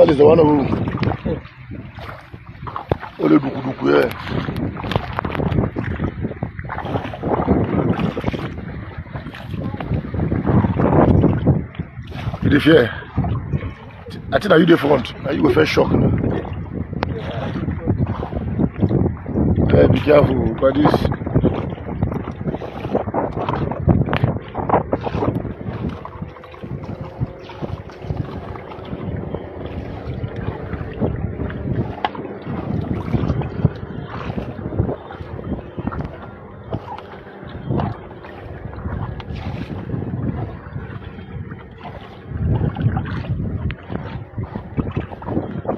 That is the one who only duku here. You fear? I think that you the front. Now you go first shock now. Be careful, but this.